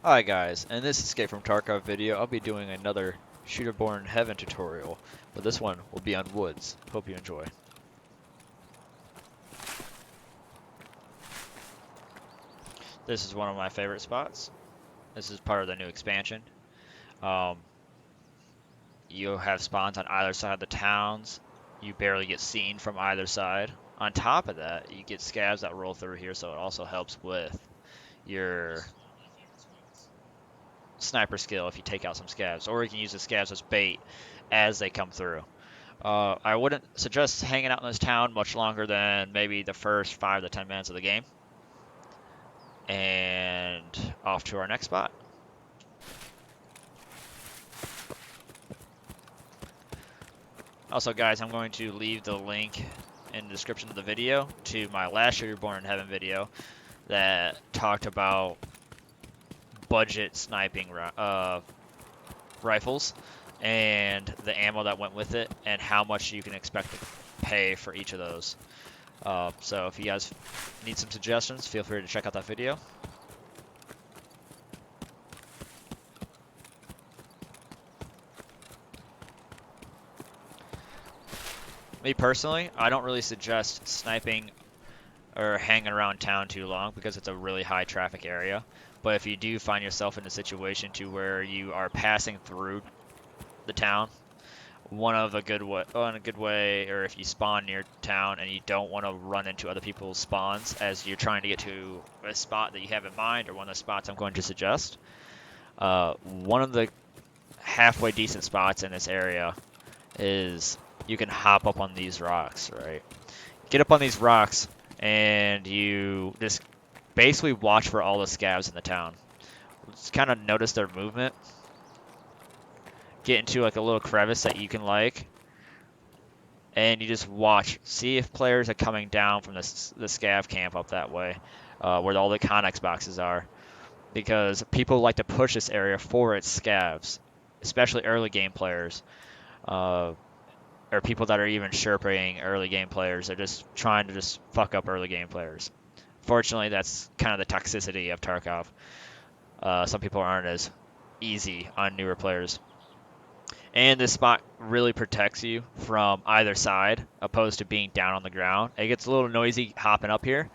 Hi guys, in this Escape from Tarkov video, I'll be doing another Shooter-Born Heaven tutorial, but this one will be on woods. Hope you enjoy. This is one of my favorite spots. This is part of the new expansion. Um, you have spawns on either side of the towns. You barely get seen from either side. On top of that, you get scavs that roll through here, so it also helps with your sniper skill if you take out some scavs, or you can use the scavs as bait as they come through. I wouldn't suggest hanging out in this town much longer than maybe the first 5 to 10 minutes of the game. And off to our next spot. Also, guys, I'm going to leave the link in the description of the video to my last Shooter Born in Heaven video that talked about budget sniping rifles and the ammo that went with it and how much you can expect to pay for each of those. So if you guys need some suggestions, feel free to check out that video. Me personally, I don't really suggest sniping or hanging around town too long because it's a really high traffic area. But if you do find yourself in a situation to where you are passing through the town, one good way, or if you spawn near town and you don't want to run into other people's spawns as you're trying to get to a spot that you have in mind, or one of the spots I'm going to suggest, one of the halfway decent spots in this area is you can hop up on these rocks, right? Get up on these rocks and you just basically watch for all the scavs in the town. Just kind of notice their movement. Get into like a little crevice that you can like, and you just watch. See if players are coming down from the scav camp up that way, where all the connex boxes are, because people like to push this area for its scavs, especially early game players. Or people that are even sherping early game players. They're just trying to just fuck up early game players. Fortunately, that's kind of the toxicity of Tarkov. Some people aren't as easy on newer players. And this spot really protects you from either side, opposed to being down on the ground. It gets a little noisy hopping up here,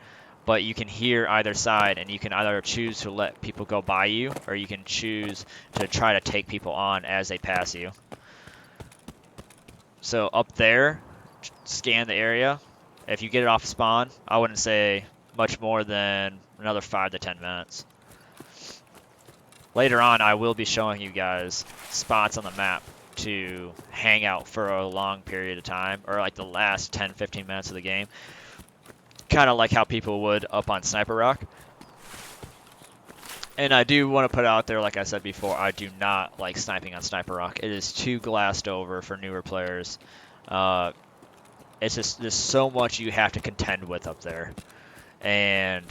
but you can hear either side, and you can either choose to let people go by you, or you can choose to try to take people on as they pass you. So up there, scan the area. If you get it off spawn, I wouldn't say much more than another 5 to 10 minutes. Later on, I will be showing you guys spots on the map to hang out for a long period of time, or like the last 10-15 minutes of the game. Kind of like how people would up on Sniper Rock. And I do want to put out there, like I said before, I do not like sniping on Sniper Rock. It is too glassed over for newer players. It's just, there's so much you have to contend with up there. And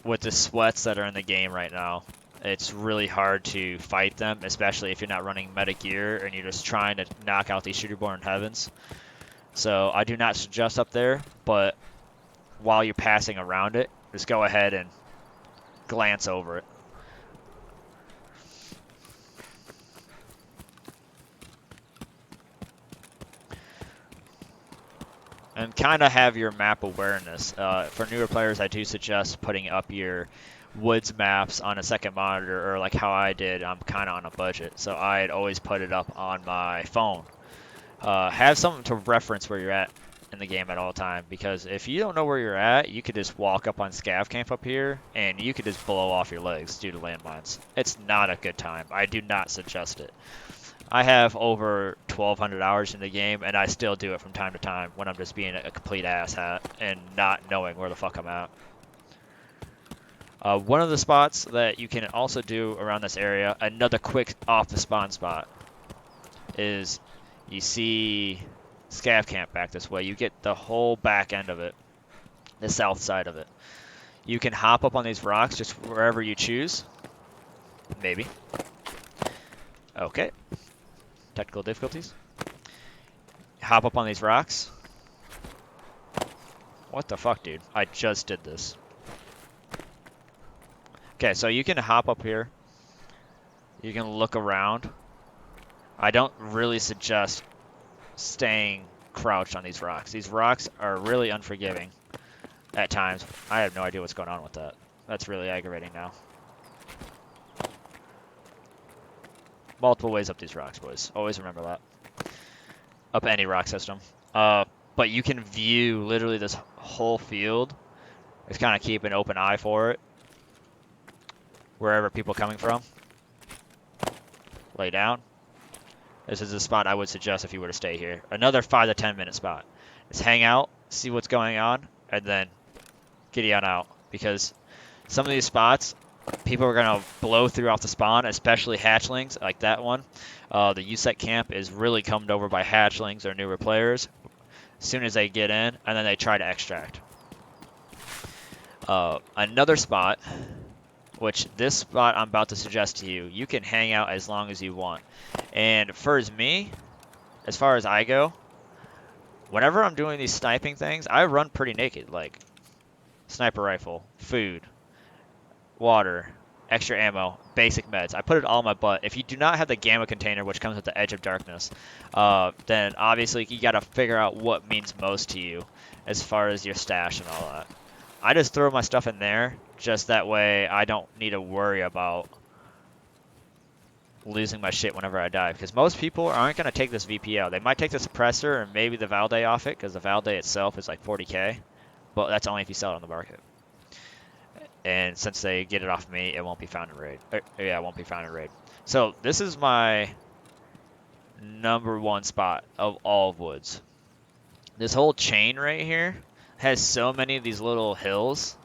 with the sweats that are in the game right now, it's really hard to fight them, especially if you're not running meta gear and you're just trying to knock out these Shooter-Born Heavens. So I do not suggest up there, but while you're passing around it, just go ahead and glance over it. And kind of have your map awareness. For newer players, I do suggest putting up your woods maps on a second monitor, or like how I did. I'm kind of on a budget, so I'd always put it up on my phone. Have something to reference where you're at in the game at all time, because if you don't know where you're at, you could just walk up on scav camp up here and you could just blow off your legs due to landmines. It's not a good time. I do not suggest it. I have over 1,200 hours in the game, and I still do it from time to time when I'm just being a complete asshat and not knowing where the fuck I'm at. One of the spots that you can also do around this area, another quick off the spawn spot, is you see scav camp back this way. You get the whole back end of it, the south side of it. You can hop up on these rocks just wherever you choose. Maybe. Okay. Technical difficulties. Hop up on these rocks. What the fuck, dude? I just did this. Okay, so you can hop up here You can look around. I don't really suggest staying crouched on these rocks. These rocks are really unforgiving at times. I have no idea what's going on with that. That's really aggravating now. Multiple ways up these rocks, boys. Always remember that. Up any rock system. But you can view literally this whole field. Just kind of keep an open eye for it. Wherever people are coming from. Lay down. This is a spot I would suggest if you were to stay here. Another 5 to 10 minute spot. Just hang out, see what's going on, and then get on out. Because some of these spots, people are going to blow through off the spawn, especially hatchlings like that one. The USEC camp is really combed over by hatchlings or newer players as soon as they get in, and then they try to extract. Another spot, which this spot I'm about to suggest to you, you can hang out as long as you want. And for me, as far as I go, whenever I'm doing these sniping things, I run pretty naked, like sniper rifle, food, water, extra ammo, basic meds. I put it all in my butt. If you do not have the gamma container, which comes with the Edge of Darkness, then obviously you got to figure out what means most to you as far as your stash and all that. I just throw my stuff in there, just that way I don't need to worry about losing my shit whenever I die. Because most people aren't going to take this VPO. They might take the suppressor and maybe the Valde off it, because the Valde itself is like 40k. But that's only if you sell it on the market. And since they get it off me, it won't be found in raid. Yeah, it won't be found in raid. So this is my #1 spot of all of Woods. This whole chain right here has so many of these little hills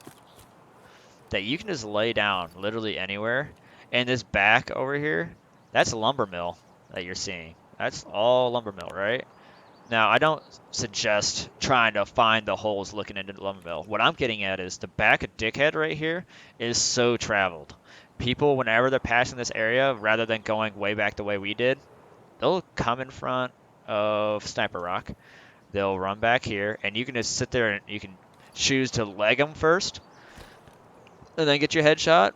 that you can just lay down literally anywhere. And this back over here, that's a lumber mill that you're seeing. That's all lumber mill, right? Now, I don't suggest trying to find the holes looking into the lumber mill. What I'm getting at is the back of Dickhead right here is so traveled. People, whenever they're passing this area, rather than going way back the way we did, they'll come in front of Sniper Rock. They'll run back here, and you can just sit there and you can choose to leg them first, and then get your headshot,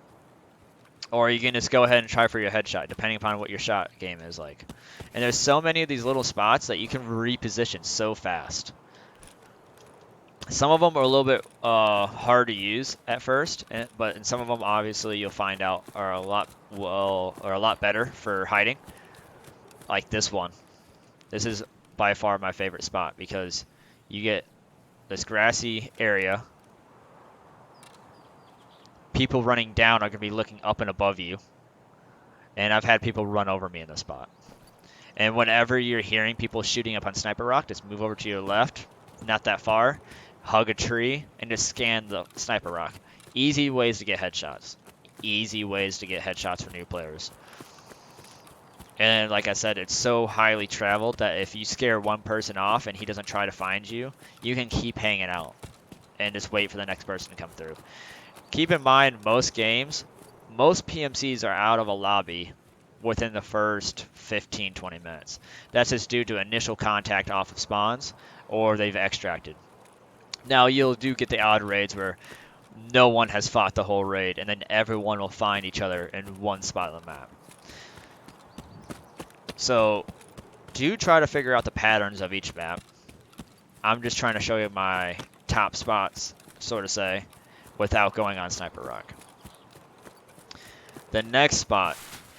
or you can just go ahead and try for your headshot, depending upon what your shot game is like. And there's so many of these little spots that you can reposition so fast. Some of them are a little bit hard to use at first, but in some of them, obviously, you'll find out are a lot better for hiding. Like this one. This is by far my favorite spot because you get this grassy area. People running down are going to be looking up and above you. And I've had people run over me in this spot. And whenever you're hearing people shooting up on Sniper Rock, just move over to your left, not that far, hug a tree, and just scan the Sniper Rock. Easy ways to get headshots. Easy ways to get headshots for new players. And like I said, it's so highly traveled that if you scare one person off and he doesn't try to find you, you can keep hanging out and just wait for the next person to come through. Keep in mind, most games, most PMCs are out of a lobby within the first 15-20 minutes. That's just due to initial contact off of spawns, or they've extracted. Now, you'll get the odd raids where no one has fought the whole raid, and then everyone will find each other in one spot on the map. So, do try to figure out the patterns of each map. I'm just trying to show you my top spots, so to say, without going on Sniper Rock. The next spot,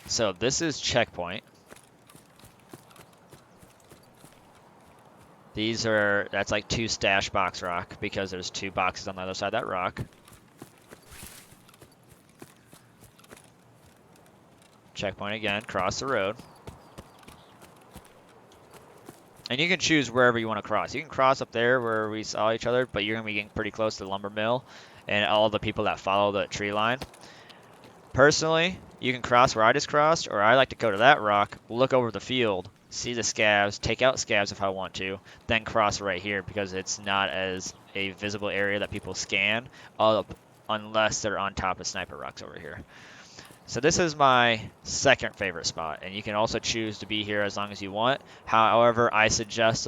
so this is checkpoint. That's like 2 stash box rock because there's 2 boxes on the other side of that rock. Checkpoint again, cross the road. And you can choose wherever you want to cross. You can cross up there where we saw each other, but you're going to be getting pretty close to the lumber mill and all the people that follow the tree line. Personally, you can cross where I just crossed, or I like to go to that rock, look over the field, see the scavs, take out scavs if I want to, then cross right here because it's not as a visible area that people scan unless they're on top of Sniper Rocks over here. So this is my second favorite spot, and you can also choose to be here as long as you want. However, I suggest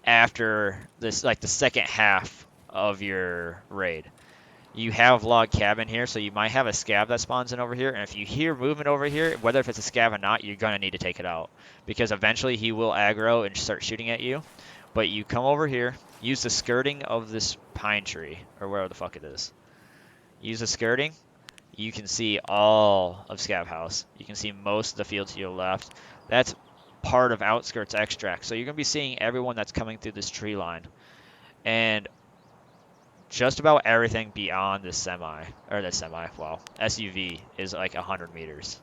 after this, like the second half of your raid. You have log cabin here, so you might have a scav that spawns in over here, and if you hear movement over here, whether if it's a scav or not, you're gonna need to take it out, because eventually he will aggro and start shooting at you. But you come over here, use the skirting of this pine tree, or wherever the fuck it is. Use the skirting, you can see all of Scav House. You can see most of the field to your left. That's part of Outskirts Extract, so you're gonna be seeing everyone that's coming through this tree line. And just about everything beyond the well, SUV is like 100 meters.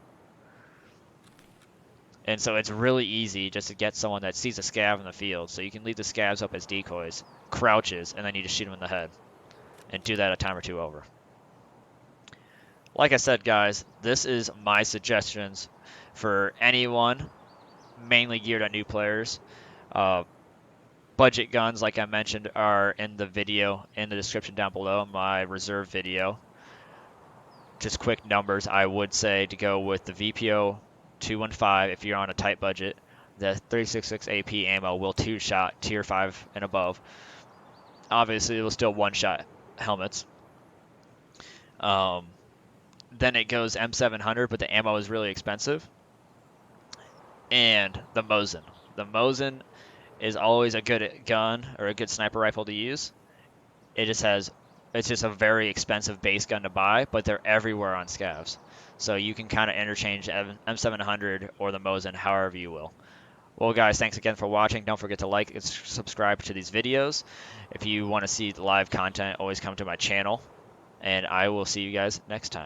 And so it's really easy just to get someone that sees a scav in the field. So you can leave the scavs up as decoys, crouches, and then you just shoot them in the head. And do that a time or two over. Like I said, guys, this is my suggestions for anyone, mainly geared at new players. Uh, budget guns, like I mentioned, are in the video in the description down below, my reserve video. Just quick numbers, I would say to go with the VPO 215 if you're on a tight budget. The 366 AP ammo will two-shot tier 5 and above. Obviously, it will still one-shot helmets. Then it goes M700, but the ammo is really expensive. And the Mosin. The Mosin is always a good gun or a good sniper rifle to use. It's just a very expensive base gun to buy, but they're everywhere on scavs. So you can kind of interchange M700 or the Mosin however you will. Well, guys, thanks again for watching. Don't forget to like and subscribe to these videos. If you want to see the live content, always come to my channel, and I will see you guys next time.